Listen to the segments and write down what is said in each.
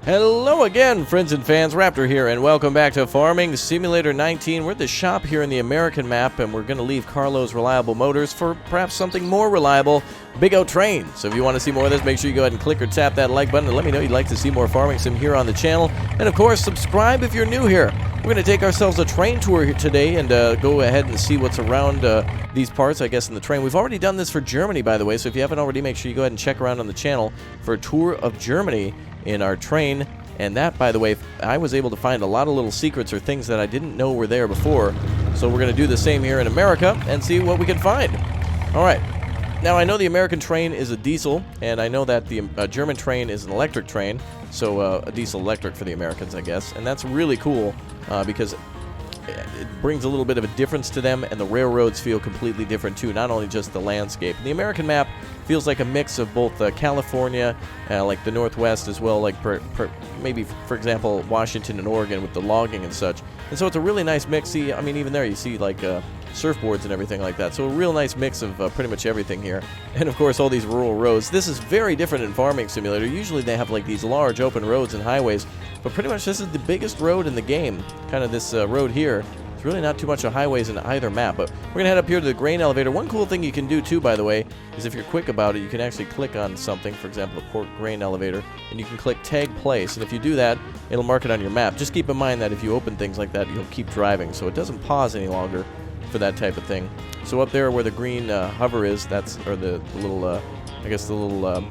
Hello again, friends and fans. Raptor here, and welcome back to Farming Simulator 19. We're at the shop here in the American map, and we're going to leave Carlos Reliable Motors for perhaps something more reliable, Big O Train. So if you want to see more of this, make sure you go ahead and click or tap that like button, and let me know you'd like to see more Farming Sim here on the channel. And of course, subscribe if you're new here. We're going to take ourselves a train tour here today and go ahead and see what's around these parts, I guess, in the train. We've already done this for Germany, by the way, so if you haven't already, make sure you go ahead and check around on the channel for a tour of Germany in our train. And that, by the way, I was able to find a lot of little secrets or things that I didn't know were there before. So we're going to do the same here in America and see what we can find. All right. Now, I know the American train is a diesel, and I know that the German train is an electric train. So a diesel electric for the Americans, I guess. And that's really cool because it brings a little bit of a difference to them, and the railroads feel completely different too, not only just the landscape. The American map feels like a mix of both California, like the Northwest, as well, like maybe, for example, Washington and Oregon with the logging and such. And so it's a really nice mix. See, I mean, even there you see like surfboards and everything like that. So a real nice mix of pretty much everything here. And of course, all these rural roads. This is very different in Farming Simulator. Usually they have like these large open roads and highways, but pretty much this is the biggest road in the game. Kind of this road here. It's really not too much of highways in either map, but we're going to head up here to the grain elevator. One cool thing you can do too, by the way, is if you're quick about it, you can actually click on something, for example, the port grain elevator, and you can click tag place, and if you do that, it'll mark it on your map. Just keep in mind that if you open things like that, you'll keep driving, so it doesn't pause any longer for that type of thing. So up there where the green hover is, that's, or the little, I guess the little,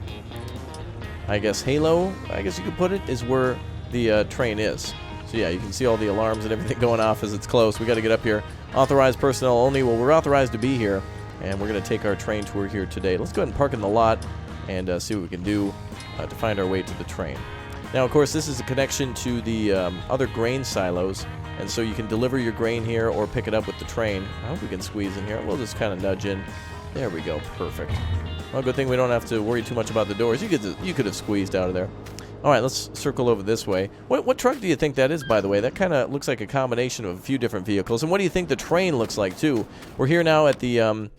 I guess halo, I guess you could put it, is where the train is. So yeah, you can see all the alarms and everything going off as it's close. We got to get up here. Authorized personnel only. Well, we're authorized to be here, and we're going to take our train tour here today. Let's go ahead and park in the lot and see what we can do to find our way to the train. Now, of course, this is a connection to the other grain silos, and so you can deliver your grain here or pick it up with the train. I hope we can squeeze in here. We'll just kind of nudge in. There we go. Perfect. Well, good thing we don't have to worry too much about the doors. You could have squeezed out of there. All right, let's circle over this way. What truck do you think that is, by the way? That kind of looks like a combination of a few different vehicles. And what do you think the train looks like, too? We're here now at the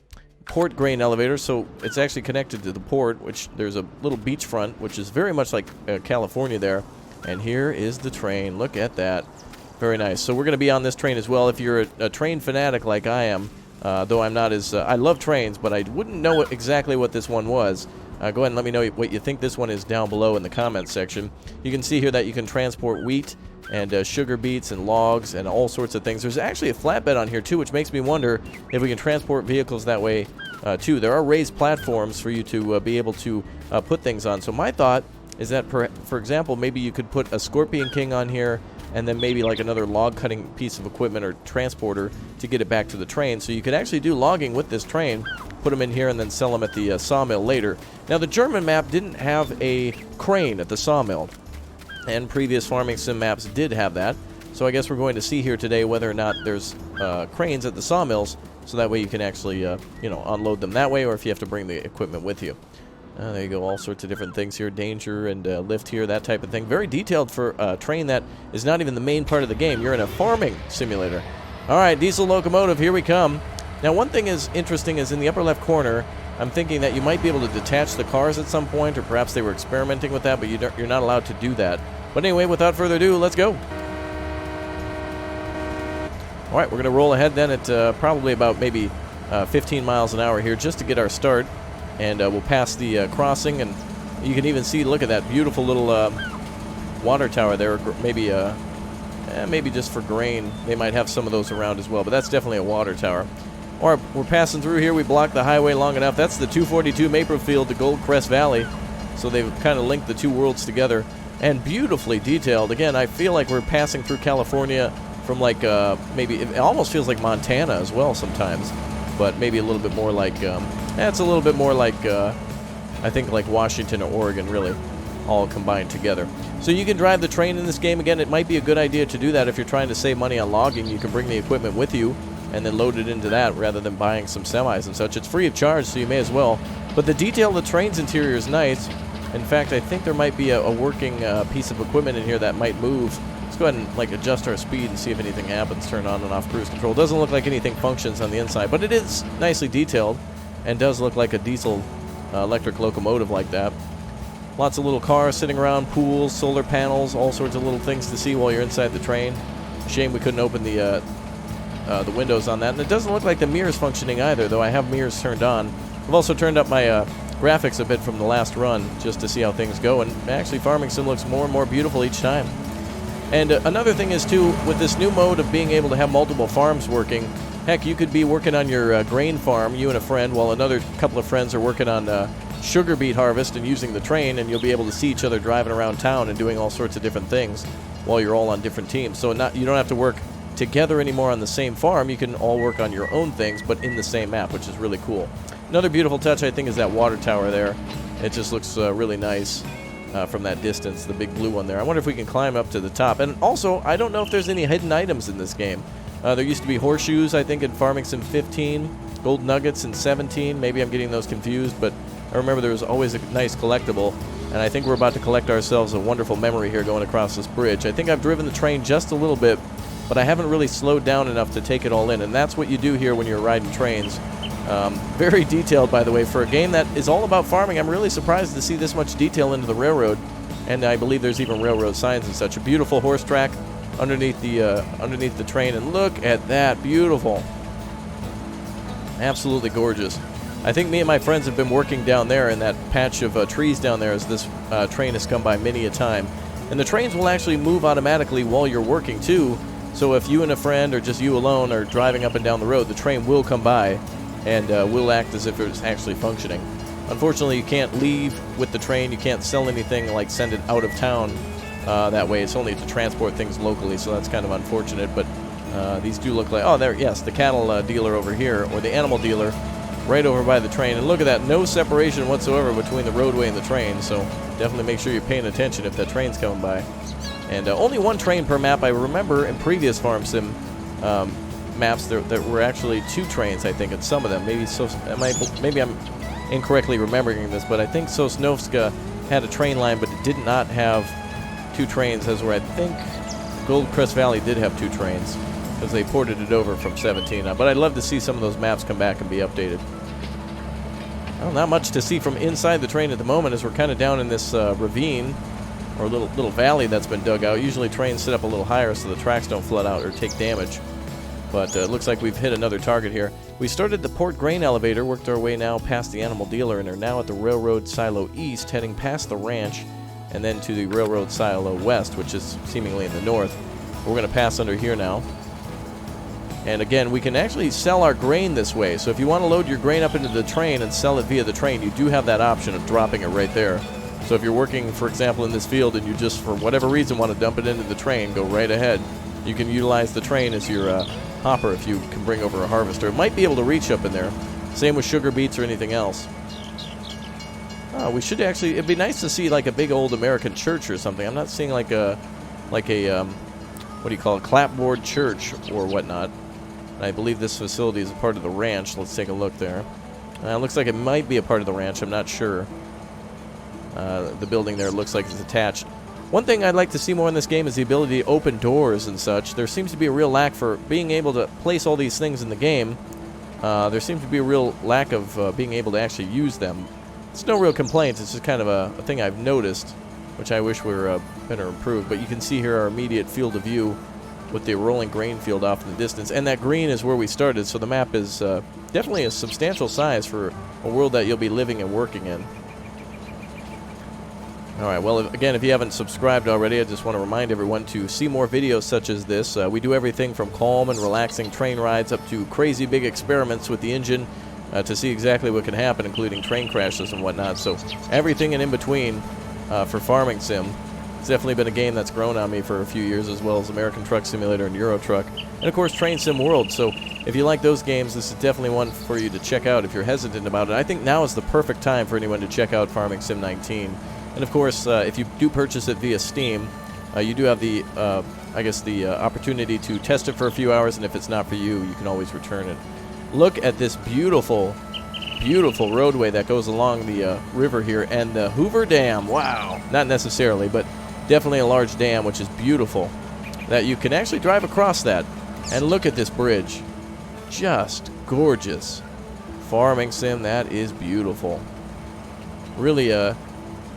port grain elevator, so it's actually connected to the port, which there's a little beachfront, which is very much like California there. And here is the train. Look at that. Very nice. So we're going to be on this train as well. If you're a train fanatic like I am, though I'm not as... I love trains, but I wouldn't know exactly what this one was. Go ahead and let me know what you think this one is down below in the comments section. You can see here that you can transport wheat and sugar beets and logs and all sorts of things. There's actually a flatbed on here too, which makes me wonder if we can transport vehicles that way too. There are raised platforms for you to be able to put things on. So my thought is that, for example, maybe you could put a Scorpion King on here and then maybe like another log cutting piece of equipment or transporter to get it back to the train. So you could actually do logging with this train, put them in here, and then sell them at the sawmill later. Now, the German map didn't have a crane at the sawmill, and previous Farming Sim maps did have that. So I guess we're going to see here today whether or not there's cranes at the sawmills, so that way you can actually, unload them that way, or if you have to bring the equipment with you. There you go, all sorts of different things here, danger and lift here, that type of thing. Very detailed for a train that is not even the main part of the game. You're in a farming simulator. All right, diesel locomotive, here we come. Now, one thing is interesting is in the upper left corner, I'm thinking that you might be able to detach the cars at some point, or perhaps they were experimenting with that, but you're not allowed to do that. But anyway, without further ado, let's go. All right, we're going to roll ahead then at probably about maybe 15 miles an hour here just to get our start. And we'll pass the crossing, and you can even see, look at that beautiful little water tower there. Maybe just for grain. They might have some of those around as well, but that's definitely a water tower. All right, we're passing through here. We blocked the highway long enough. That's the 242 Maplefield to Gold Crest Valley. So they've kind of linked the two worlds together. And beautifully detailed. Again, I feel like we're passing through California from like maybe, it almost feels like Montana as well sometimes. But maybe a little bit more like, it's a little bit more like, I think like Washington or Oregon, really, all combined together. So you can drive the train in this game. Again, it might be a good idea to do that if you're trying to save money on logging. You can bring the equipment with you and then load it into that rather than buying some semis and such. It's free of charge, so you may as well. But the detail of the train's interior is nice. In fact, I think there might be a working piece of equipment in here that might move. Let's go ahead and like adjust our speed and see if anything happens. Turn on and off cruise control. Doesn't look like anything functions on the inside, but it is nicely detailed and does look like a diesel electric locomotive like that. Lots of little cars sitting around, pools, solar panels, all sorts of little things to see while you're inside the train. Shame we couldn't open the windows on that. And it doesn't look like the mirror's functioning either, though I have mirrors turned on. I've also turned up my graphics a bit from the last run just to see how things go. And actually, Farming Sim looks more and more beautiful each time. And another thing is, too, with this new mode of being able to have multiple farms working, heck, you could be working on your grain farm, you and a friend, while another couple of friends are working on sugar beet harvest and using the train, and you'll be able to see each other driving around town and doing all sorts of different things while you're all on different teams. So you don't have to work together anymore on the same farm. You can all work on your own things, but in the same map, which is really cool. Another beautiful touch, I think, is that water tower there. It just looks really nice from that distance, the big blue one there. I wonder if we can climb up to the top. And also, I don't know if there's any hidden items in this game. There used to be horseshoes, I think, in Farming Sim 15, gold nuggets in 17. Maybe I'm getting those confused, but I remember there was always a nice collectible, and I think we're about to collect ourselves a wonderful memory here going across this bridge. I think I've driven the train just a little bit, but I haven't really slowed down enough to take it all in, and that's what you do here when you're riding trains. Very detailed, by the way, for a game that is all about farming. I'm really surprised to see this much detail into the railroad, and I believe there's even railroad signs and such. A beautiful horse track underneath the train, and look at that, beautiful. Absolutely gorgeous. I think me and my friends have been working down there in that patch of trees down there as this train has come by many a time. And the trains will actually move automatically while you're working too, so if you and a friend or just you alone are driving up and down the road, the train will come by and will act as if it was actually functioning. Unfortunately, you can't leave with the train. You can't sell anything, like send it out of town that way. It's only to transport things locally, so that's kind of unfortunate. But these do look like, oh, there, yes, the cattle dealer over here, or the animal dealer, right over by the train. And look at that, no separation whatsoever between the roadway and the train, so definitely make sure you're paying attention if that train's coming by. And only one train per map. I remember in previous Farm Sim maps there were actually 2 trains, I think, in some of them. Maybe I'm incorrectly remembering this, but I think Sosnovska had a train line, but it did not have 2 trains, as where I think Goldcrest Valley did have 2 trains, because they ported it over from 17. But I'd love to see some of those maps come back and be updated. Well, not much to see from inside the train at the moment, as we're kind of down in this ravine, or little valley that's been dug out. Usually trains sit up a little higher so the tracks don't flood out or take damage. But it looks like we've hit another target here. We started the port grain elevator, worked our way now past the animal dealer, and are now at the railroad silo east, heading past the ranch, and then to the railroad silo west, which is seemingly in the north. We're going to pass under here now. And again, we can actually sell our grain this way. So if you want to load your grain up into the train and sell it via the train, you do have that option of dropping it right there. So if you're working, for example, in this field and you just, for whatever reason, want to dump it into the train, go right ahead. You can utilize the train as your hopper if you can bring over a harvester. It might be able to reach up in there. Same with sugar beets or anything else. We should actually, it'd be nice to see like a big old American church or something. I'm not seeing like a what do you call it, clapboard church or whatnot. And I believe this facility is a part of the ranch. Let's take a look there. It looks like it might be a part of the ranch. I'm not sure. The building there looks like it's attached. One thing I'd like to see more in this game is the ability to open doors and such. There seems to be a real lack for being able to place all these things in the game. There seems to be a real lack of being able to actually use them. It's no real complaints. It's just kind of a thing I've noticed, which I wish were better improved. But you can see here our immediate field of view with the rolling grain field off in the distance. And that green is where we started, so the map is definitely a substantial size for a world that you'll be living and working in. Alright, well, again, if you haven't subscribed already, I just want to remind everyone to see more videos such as this. We do everything from calm and relaxing train rides up to crazy big experiments with the engine to see exactly what can happen, including train crashes and whatnot. So everything in between for Farming Sim. It's definitely been a game that's grown on me for a few years, as well as American Truck Simulator and Euro Truck. And, of course, Train Sim World. So if you like those games, this is definitely one for you to check out if you're hesitant about it. I think now is the perfect time for anyone to check out Farming Sim 19. And, of course, if you do purchase it via Steam, you do have the, opportunity to test it for a few hours, and if it's not for you, you can always return it. Look at this beautiful, beautiful roadway that goes along the river here, and the Hoover Dam. Wow. Not necessarily, but definitely a large dam, which is beautiful. That you can actually drive across that. And look at this bridge. Just gorgeous. Farming Sim, that is beautiful. Really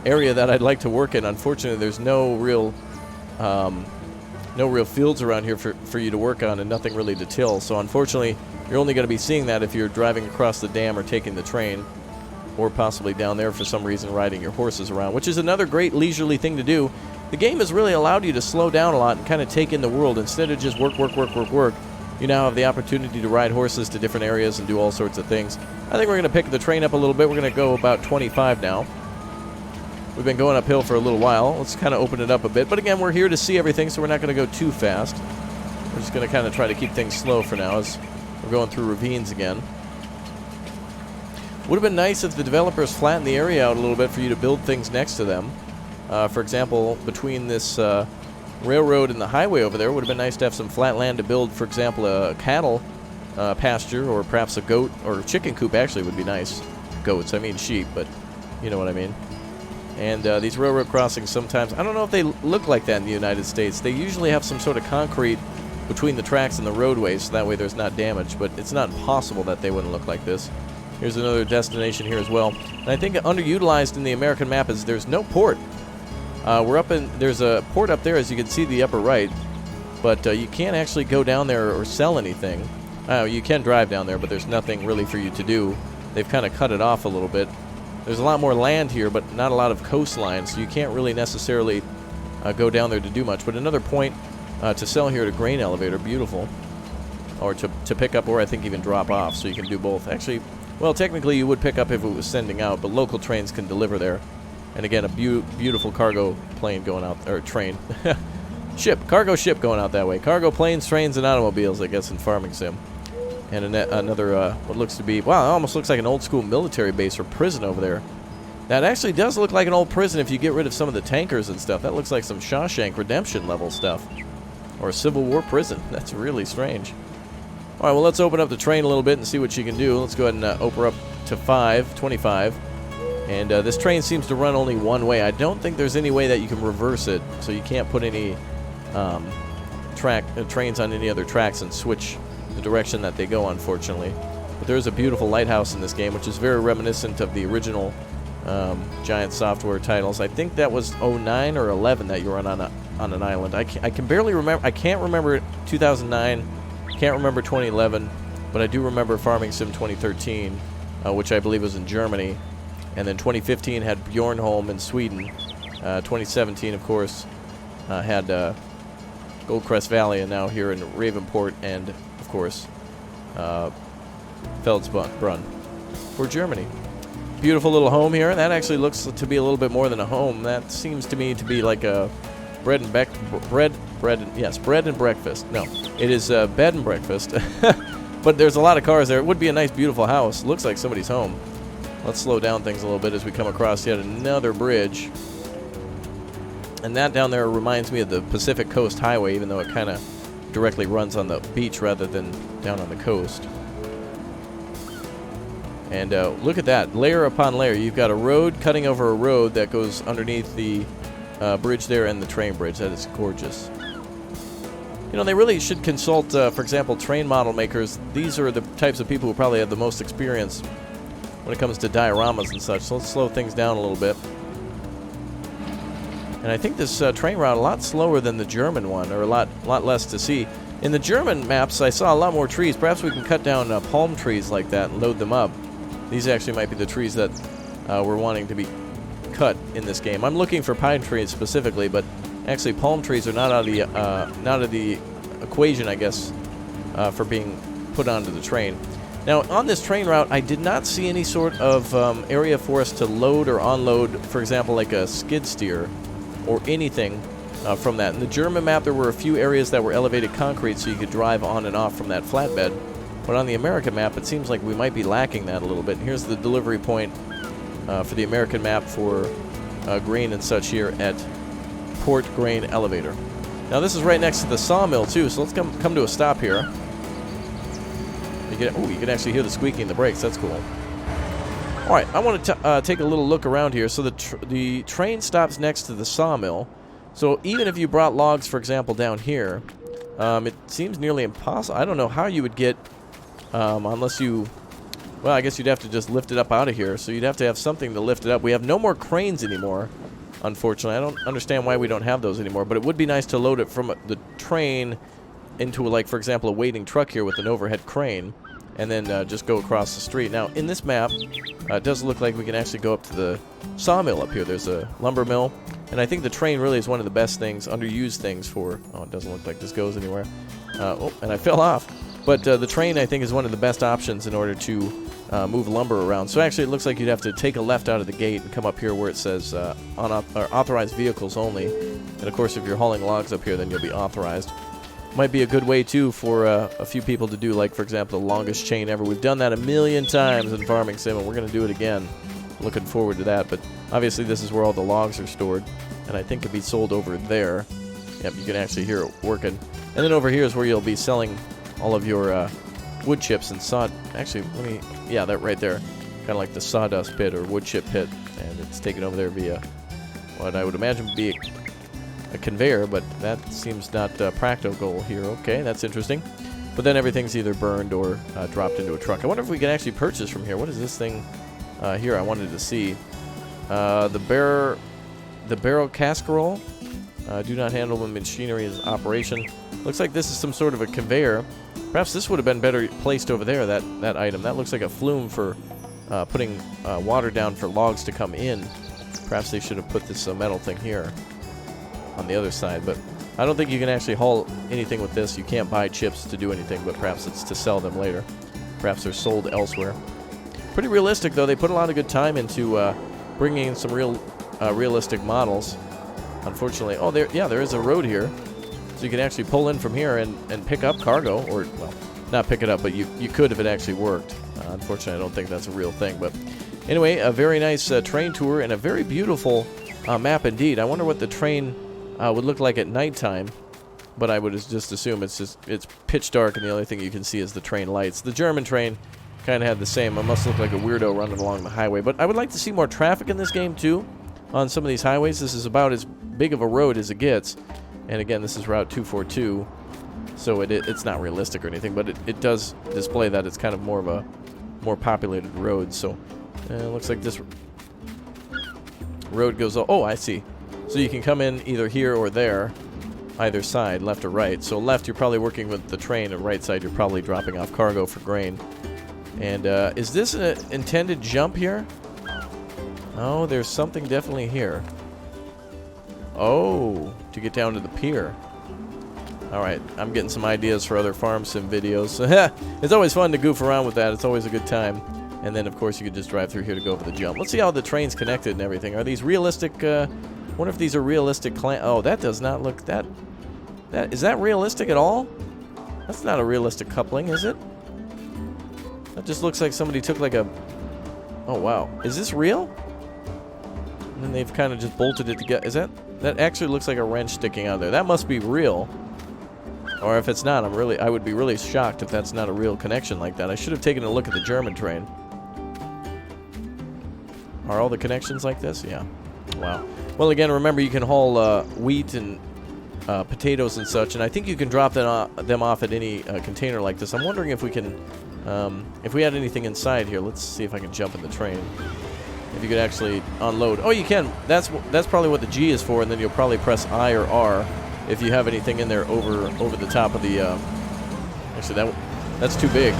area that I'd like to work in. Unfortunately, there's no real fields around here for you to work on, and nothing really to till. So unfortunately, you're only going to be seeing that if you're driving across the dam or taking the train, or possibly down there for some reason riding your horses around, which is another great leisurely thing to do. The game has really allowed you to slow down a lot and kind of take in the world. Instead of just work, you now have the opportunity to ride horses to different areas and do all sorts of things. I think we're going to pick the train up a little bit. We're going to go about 25 now. We've been going uphill for a little while. Let's kind of open it up a bit. But again, we're here to see everything, so we're not going to go too fast. We're just going to kind of try to keep things slow for now as we're going through ravines again. Would have been nice if the developers flattened the area out a little bit for you to build things next to them. For example, between this railroad and the highway over there, it would have been nice to have some flat land to build, for example, a cattle pasture, or perhaps a goat or chicken coop. Actually would be nice. Goats, I mean sheep, but you know what I mean. And these railroad crossings sometimes, I don't know if they look like that in the United States. They usually have some sort of concrete between the tracks and the roadways, so that way there's not damage, but it's not impossible that they wouldn't look like this. Here's another destination here as well. And I think underutilized in the American map is there's no port. There's a port up there, as you can see, the upper right, but you can't actually go down there or sell anything. You can drive down there, but there's nothing really for you to do. They've kind of cut it off a little bit. There's a lot more land here, but not a lot of coastline, so you can't really necessarily go down there to do much. But another point to sell here at a grain elevator, beautiful, or to pick up, or I think even drop off, so you can do both. Actually, well, technically you would pick up if it was sending out, but local trains can deliver there. And again, a beautiful cargo plane going out, or train. Cargo ship going out that way. Cargo planes, trains, and automobiles, I guess, in Farming Sim. And another, what looks to be, wow, it almost looks like an old school military base or prison over there. That actually does look like an old prison if you get rid of some of the tankers and stuff. That looks like some Shawshank Redemption level stuff. Or a Civil War prison. That's really strange. All right, well, let's open up the train a little bit and see what she can do. Let's go ahead and open her up to 25. And this train seems to run only one way. I don't think there's any way that you can reverse it, so you can't put any trains on any other tracks and switch the direction that they go, unfortunately. But there's a beautiful lighthouse in this game, which is very reminiscent of the original Giant Software titles. I think that was 09 or 11 that you were on an island. I can barely remember. I can't remember 2009. Can't remember 2011, but I do remember Farming Sim 2013, which I believe was in Germany. And then 2015 had Bjornholm in Sweden. 2017, of course, had Goldcrest Valley, and now here in Ravenport, and of course, Felsbrunn for Germany. Beautiful little home here. That actually looks to be a little bit more than a home. That seems to me to be like a bread and breakfast. No, it is bed and breakfast. But there's a lot of cars there. It would be a nice, beautiful house. Looks like somebody's home. Let's slow down things a little bit as we come across yet another bridge. And that down there reminds me of the Pacific Coast Highway, even though it kind of directly runs on the beach rather than down on the coast. And look at that, layer upon layer. You've got a road cutting over a road that goes underneath the bridge there and the train bridge. That is gorgeous. You know, they really should consult, for example, train model makers. These are the types of people who probably have the most experience when it comes to dioramas and such. So let's slow things down a little bit. And I think this train route a lot slower than the German one, or a lot less to see. In the German maps, I saw a lot more trees. Perhaps we can cut down palm trees like that and load them up. These actually might be the trees that we're wanting to be cut in this game. I'm looking for pine trees specifically, but actually palm trees are not out of the equation, I guess, for being put onto the train. Now, on this train route, I did not see any sort of area for us to load or unload, for example, like a skid steer or anything from that. In the German map, there were a few areas that were elevated concrete so you could drive on and off from that flatbed. But on the American map, it seems like we might be lacking that a little bit. And here's the delivery point for the American map for grain and such here at Port Grain Elevator. Now, this is right next to the Sawmill, too, so let's come to a stop here. You can actually hear the squeaking in the brakes. That's cool. All right, I want to take a little look around here. So the train stops next to the Sawmill. So even if you brought logs, for example, down here, it seems nearly impossible. I don't know how you would get, unless you Well, I guess you'd have to just lift it up out of here. So you'd have to have something to lift it up. We have no more cranes anymore, unfortunately. I don't understand why we don't have those anymore. But it would be nice to load it from the train into, like, for example, a waiting truck here with an overhead crane. And then just go across the street. Now, in this map, it does look like we can actually go up to the sawmill up here. There's a lumber mill. And I think the train really is one of the best things, underused things for... Oh, it doesn't look like this goes anywhere. Oh, and I fell off. But the train, I think, is one of the best options in order to move lumber around. So actually, it looks like you'd have to take a left out of the gate and come up here where it says authorized vehicles only. And, of course, if you're hauling logs up here, then you'll be authorized. Might be a good way, too, for a few people to do, like, for example, the longest chain ever. We've done that a million times in Farming Sim, and we're going to do it again. Looking forward to that. But obviously, this is where all the logs are stored. And I think it can be sold over there. Yep, you can actually hear it working. And then over here is where you'll be selling all of your wood chips and sod. Actually, let me... Yeah, that right there. Kind of like the sawdust pit or wood chip pit. And it's taken over there via what I would imagine would be a conveyor, but that seems not practical here. Okay, that's interesting. But then everything's either burned or dropped into a truck. I wonder if we can actually purchase from here. What is this thing here I wanted to see? The barrel casserole. Do not handle when machinery is operation. Looks like this is some sort of a conveyor. Perhaps this would have been better placed over there, that item. That looks like a flume for putting water down for logs to come in. Perhaps they should have put this metal thing here on the other side. But I don't think you can actually haul anything with this. You can't buy chips to do anything, but perhaps it's to sell them later. Perhaps they're sold elsewhere. Pretty realistic, though. They put a lot of good time into bringing in some realistic models. Unfortunately, oh, there is a road here. So you can actually pull in from here and pick up cargo, or, well, not pick it up, but you could if it actually worked. Unfortunately, I don't think that's a real thing. But anyway, a very nice train tour and a very beautiful map indeed. I wonder what the train would look like at nighttime, but I would just assume it's pitch dark and the only thing you can see is the train lights. The German train kind of had the same. It must look like a weirdo running along the highway. But I would like to see more traffic in this game, too, on some of these highways. This is about as big of a road as it gets. And again, this is Route 242, so it's not realistic or anything, but it does display that it's kind of more of a more populated road. So it looks like this road goes... Oh, I see. So you can come in either here or there, either side, left or right. So left, you're probably working with the train, and right side, you're probably dropping off cargo for grain. And is this an intended jump here? Oh, there's something definitely here. Oh, to get down to the pier. Alright, I'm getting some ideas for other farm sim videos. It's always fun to goof around with that. It's always a good time. And then, of course, you could just drive through here to go over the jump. Let's see how the train's connected and everything. Are these realistic... wonder if these are realistic... Oh, that does not look... Is that realistic at all? That's not a realistic coupling, is it? That just looks like somebody took like a... Oh, wow. Is this real? And then they've kind of just bolted it together. Is that... That actually looks like a wrench sticking out there. That must be real. Or if it's not, I would be really shocked if that's not a real connection like that. I should have taken a look at the German train. Are all the connections like this? Yeah. Wow. Well, again, remember you can haul wheat and potatoes and such, and I think you can drop them off at any container like this. I'm wondering if we can, if we had anything inside here. Let's see if I can jump in the train. If you could actually unload. Oh, you can. That's probably what the G is for, and then you'll probably press I or R if you have anything in there over the top of the... Actually, that's too big.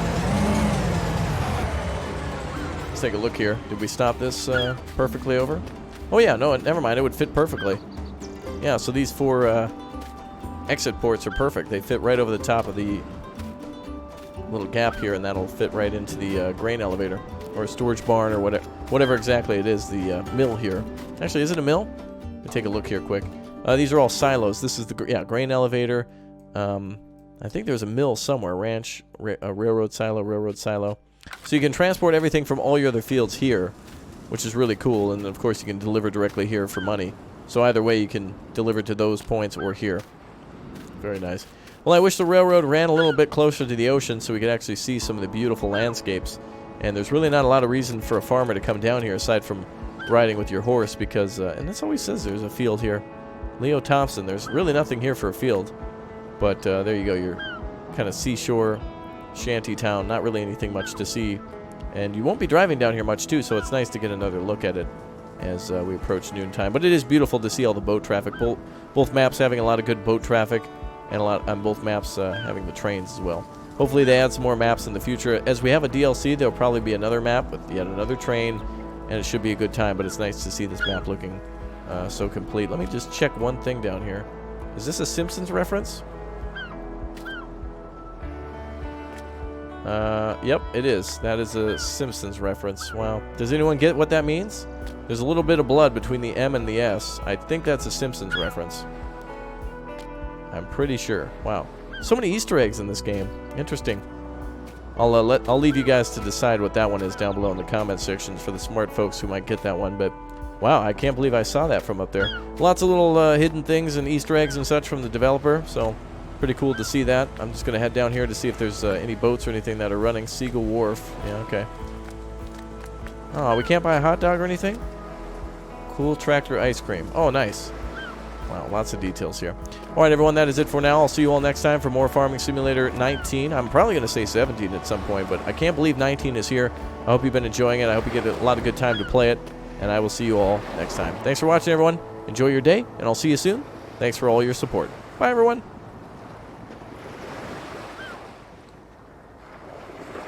Let's take a look here. Did we stop this perfectly over? Oh, yeah. No, never mind. It would fit perfectly. Yeah, so these 4 exit ports are perfect. They fit right over the top of the little gap here, and that'll fit right into the grain elevator. Or a storage barn, or whatever exactly it is, the mill here. Actually, is it a mill? Let me take a look here quick. These are all silos. This is the grain elevator. I think there's a mill somewhere. Ranch, railroad silo. So you can transport everything from all your other fields here, which is really cool. And, of course, you can deliver directly here for money. So either way, you can deliver to those points or here. Very nice. Well, I wish the railroad ran a little bit closer to the ocean so we could actually see some of the beautiful landscapes. And there's really not a lot of reason for a farmer to come down here aside from riding with your horse because, and that's always says there's a field here. Leo Thompson, there's really nothing here for a field. But there you go, your kind of seashore shanty town, not really anything much to see And you won't be driving down here much, too, so it's nice to get another look at it as we approach noontime. But it is beautiful to see all the boat traffic. Both maps having a lot of good boat traffic, and a lot on both maps having the trains as well. Hopefully they add some more maps in the future. As we have a DLC, there'll probably be another map with yet another train, and it should be a good time. But it's nice to see this map looking so complete. Let me just check one thing down here. Is this a Simpsons reference? Yep, it is. That is a Simpsons reference. Wow. Does anyone get what that means? There's a little bit of blood between the M and the S. I think that's a Simpsons reference. I'm pretty sure. Wow. So many Easter eggs in this game. Interesting. I'll leave you guys to decide what that one is down below in the comment sections for the smart folks who might get that one. But wow, I can't believe I saw that from up there. Lots of little hidden things and Easter eggs and such from the developer. So pretty cool to see that. I'm just going to head down here to see if there's any boats or anything that are running. Seagull Wharf. Yeah, okay. Oh, we can't buy a hot dog or anything? Cool tractor ice cream. Oh, nice. Wow, lots of details here. All right, everyone, that is it for now. I'll see you all next time for more Farming Simulator 19. I'm probably going to say 17 at some point, but I can't believe 19 is here. I hope you've been enjoying it. I hope you get a lot of good time to play it, and I will see you all next time. Thanks for watching, everyone. Enjoy your day, and I'll see you soon. Thanks for all your support. Bye, everyone.